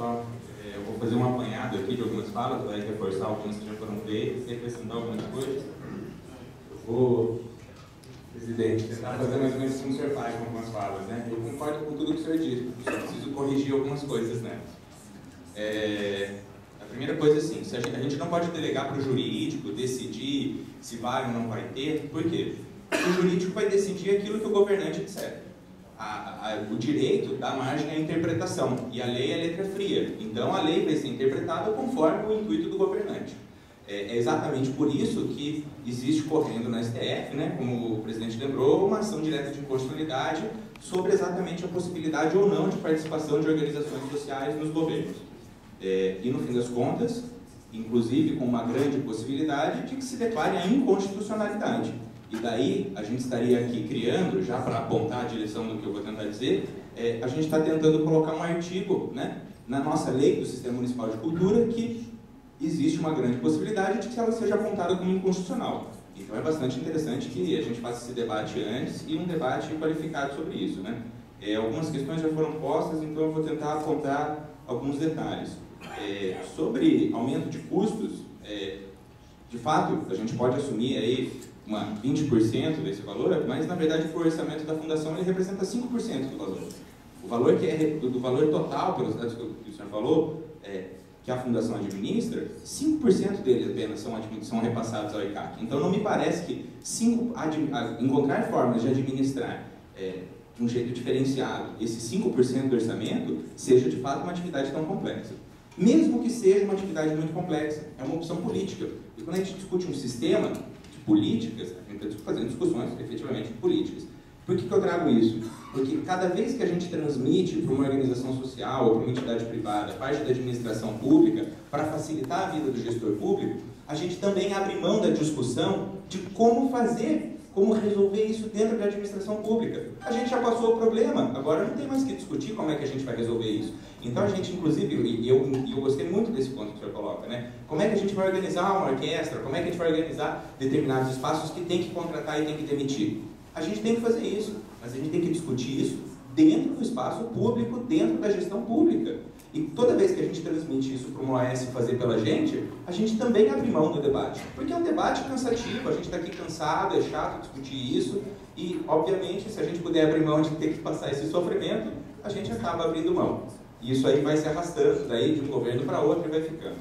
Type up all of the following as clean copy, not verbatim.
só eu vou fazer um apanhado aqui de algumas falas, vai reforçar algumas que já foram feitas e acrescentar algumas coisas. Eu vou, presidente, tentar fazer mais ou menos como o senhor faz com algumas falas, né? Eu concordo com tudo que o senhor disse, só preciso corrigir algumas coisas, né? A primeira coisa, assim, a gente não pode delegar para o jurídico decidir se vai ou não vai ter. Por quê? O jurídico vai decidir aquilo que o governante disser. O direito dá margem à interpretação, e a lei é letra fria. Então, a lei vai ser interpretada conforme o intuito do governante. É exatamente por isso que existe correndo na STF, né, como o presidente lembrou, uma ação direta de inconstitucionalidade sobre exatamente a possibilidade ou não de participação de organizações sociais nos governos. E, no fim das contas, inclusive com uma grande possibilidade de que se declare a inconstitucionalidade. E daí, a gente estaria aqui criando, já para apontar a direção do que eu vou tentar dizer, a gente está tentando colocar um artigo, né, na nossa lei do Sistema Municipal de Cultura que existe uma grande possibilidade de que ela seja apontada como inconstitucional. Então é bastante interessante que a gente faça esse debate antes e um debate qualificado sobre isso, né? Algumas questões já foram postas, então eu vou tentar apontar alguns detalhes. Sobre aumento de custos, de fato, a gente pode assumir aí 20% desse valor, mas na verdade o orçamento da fundação ele representa 5% do valor. O valor que é do valor total, pelos dados que o senhor falou, que a fundação administra, 5% deles apenas são repassados ao ICAC. Então não me parece que encontrar formas de administrar de um jeito diferenciado esse 5% do orçamento seja de fato uma atividade tão complexa. Mesmo que seja uma atividade muito complexa, é uma opção política. E quando a gente discute um sistema de políticas, a gente está fazendo discussões efetivamente políticas. Por que eu trago isso? Porque cada vez que a gente transmite para uma organização social ou para uma entidade privada parte da administração pública para facilitar a vida do gestor público, a gente também abre mão da discussão de como fazer, como resolver isso dentro da administração pública. A gente já passou o problema, agora não tem mais que discutir como é que a gente vai resolver isso. Então a gente, inclusive, e eu gostei muito desse ponto que o senhor coloca, né? Como é que a gente vai organizar uma orquestra, como é que a gente vai organizar determinados espaços que tem que contratar e tem que demitir? A gente tem que fazer isso, mas a gente tem que discutir isso dentro do espaço público, dentro da gestão pública. E toda vez que a gente transmite isso para uma OS fazer pela gente, a gente também abre mão do debate. Porque é um debate cansativo, a gente está aqui cansado, é chato discutir isso, e, obviamente, se a gente puder abrir mão de ter que passar esse sofrimento, a gente acaba abrindo mão. E isso aí vai se arrastando daí de um governo para outro e vai ficando.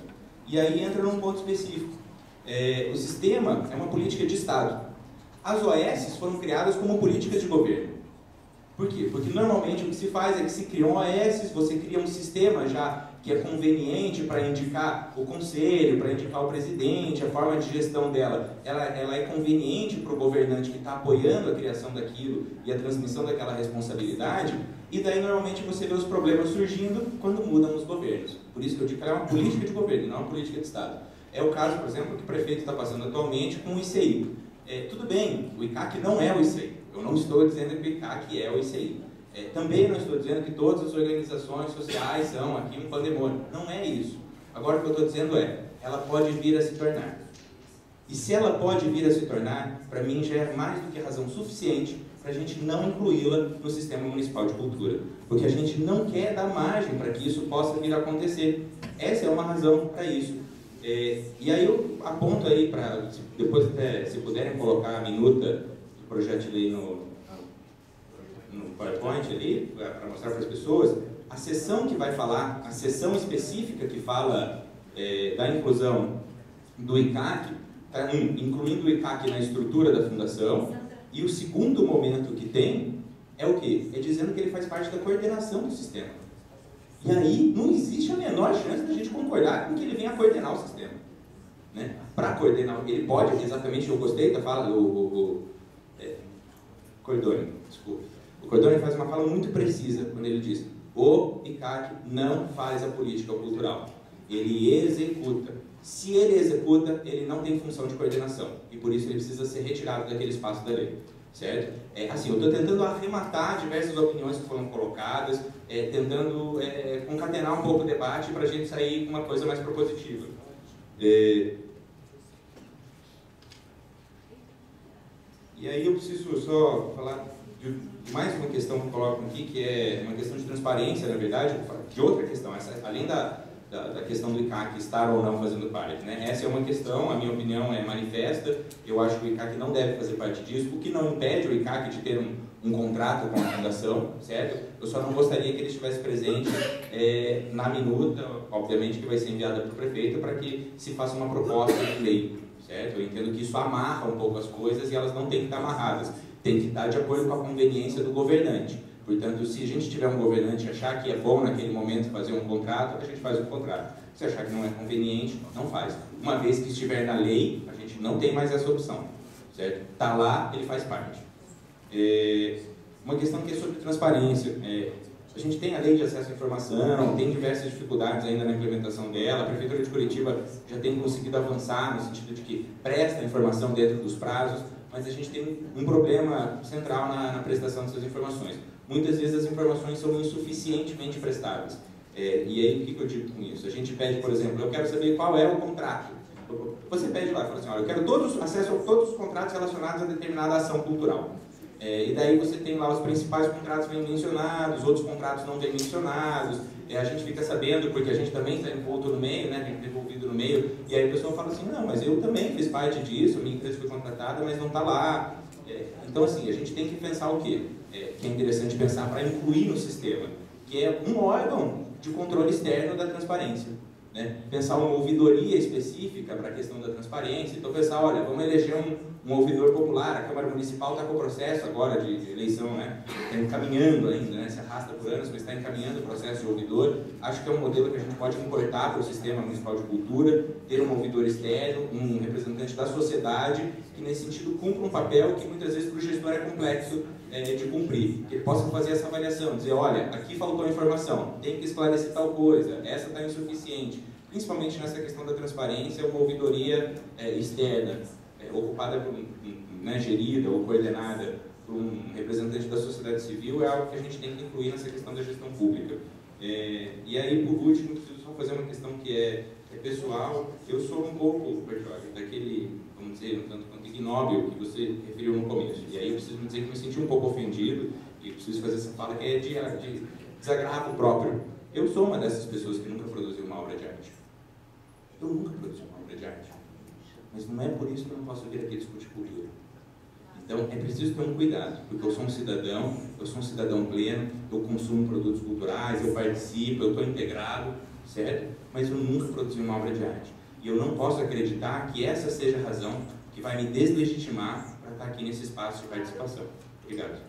E aí entra num ponto específico. O sistema é uma política de Estado. As OS foram criadas como políticas de governo. Por quê? Porque normalmente o que se faz é que se criam OS, você cria um sistema já que é conveniente para indicar o conselho, para indicar o presidente, a forma de gestão dela, ela é conveniente para o governante que está apoiando a criação daquilo e a transmissão daquela responsabilidade, e daí normalmente você vê os problemas surgindo quando mudam os governos. Por isso que eu digo que ela é uma política de governo, não uma política de Estado. É o caso, por exemplo, que o prefeito está passando atualmente com o ICI. Tudo bem, o ICAC não é o ICI. Eu não estou dizendo que o ICAC é o ICI. Também não estou dizendo que todas as organizações sociais são aqui um pandemônio. Não é isso. Agora o que eu estou dizendo ela pode vir a se tornar. E se ela pode vir a se tornar, para mim já é mais do que razão suficiente para a gente não incluí-la no Sistema Municipal de Cultura. Porque a gente não quer dar margem para que isso possa vir a acontecer. Essa é uma razão para isso. E aí eu aponto aí para, depois até, se puderem colocar a minuta do projeto de lei no PowerPoint ali, para mostrar para as pessoas, a seção que vai falar, a seção específica que fala da inclusão do ICAC, incluindo o ICAC na estrutura da fundação, e o segundo momento que tem é o quê? É dizendo que ele faz parte da coordenação do sistema. E aí não existe a menor chance da gente concordar com que ele venha coordenar o sistema. Né? Para coordenar, ele pode, exatamente, eu gostei da fala do Cordoni, desculpa. O Cordoni faz uma fala muito precisa quando ele diz: o ICAC não faz a política cultural, ele executa. Se ele executa, ele não tem função de coordenação, e por isso ele precisa ser retirado daquele espaço da lei. Certo? Assim, eu estou tentando arrematar diversas opiniões que foram colocadas, tentando concatenar um pouco o debate para a gente sair com uma coisa mais propositiva. E aí eu preciso só falar de mais uma questão questão que colocam aqui, que é uma questão de transparência, na verdade, de outra questão, além da questão do ICAC estar ou não fazendo parte, né? Essa é uma questão, a minha opinião é manifesta, eu acho que o ICAC não deve fazer parte disso, o que não impede o ICAC de ter um contrato com a fundação, certo? Eu só não gostaria que ele estivesse presente na minuta, obviamente que vai ser enviada para o prefeito, para que se faça uma proposta de lei, certo? Eu entendo que isso amarra um pouco as coisas e elas não têm que estar amarradas, tem que estar de acordo com a conveniência do governante. Portanto, se a gente tiver um governante e achar que é bom naquele momento fazer um contrato, a gente faz o contrato. Se achar que não é conveniente, não faz. Uma vez que estiver na lei, a gente não tem mais essa opção, certo? Está lá, ele faz parte. Uma questão que é sobre transparência. A gente tem a lei de acesso à informação, tem diversas dificuldades ainda na implementação dela. A Prefeitura de Curitiba já tem conseguido avançar no sentido de que presta a informação dentro dos prazos, mas a gente tem um problema central na prestação dessas informações. Muitas vezes as informações são insuficientemente prestáveis. E aí, o que eu digo com isso? A gente pede, por exemplo, eu quero saber qual é o contrato. Você pede lá, fala assim, olha, eu quero acesso a todos os contratos relacionados a determinada ação cultural. E daí você tem lá os principais contratos bem mencionados, outros contratos não bem mencionados. A gente fica sabendo, porque a gente também está envolto no meio, né? A gente está envolvido no meio. E aí a pessoa fala assim, não, mas eu também fiz parte disso, minha empresa foi contratada, mas não está lá. Então, assim, a gente tem que pensar o quê? Que é interessante pensar para incluir no sistema, que é um órgão de controle externo da transparência. Né? Pensar uma ouvidoria específica para a questão da transparência. Então, pensar, olha, vamos eleger um ouvidor popular, a Câmara Municipal está com o processo agora de eleição, né? Está encaminhando ainda, né? Se arrasta por anos, mas está encaminhando o processo de ouvidor. Acho que é um modelo que a gente pode importar para o Sistema Municipal de Cultura, ter um ouvidor externo, um representante da sociedade, que nesse sentido cumpra um papel que muitas vezes para o gestor é complexo de cumprir. Que ele possa fazer essa avaliação, dizer, olha, aqui faltou informação, tem que esclarecer tal coisa, essa está insuficiente. Principalmente nessa questão da transparência, uma ouvidoria externa, ocupada por, gerida ou coordenada por um representante da sociedade civil, é algo que a gente tem que incluir nessa questão da gestão pública. E aí, por último, preciso só fazer uma questão que é pessoal. Eu sou um pouco, daquele, vamos dizer, um tanto quanto ignóbil que você referiu no começo. E aí eu preciso dizer que me senti um pouco ofendido e preciso fazer essa fala que é de desagravo próprio. Eu sou uma dessas pessoas que nunca produziu uma obra de arte. Eu nunca produzi uma obra de arte. Mas não é por isso que eu não posso vir aqui discutir cultura. Então, é preciso ter um cuidado, porque eu sou um cidadão pleno, eu consumo produtos culturais, eu participo, eu estou integrado, certo? Mas eu nunca produzi uma obra de arte. E eu não posso acreditar que essa seja a razão que vai me deslegitimar para estar aqui nesse espaço de participação. Obrigado.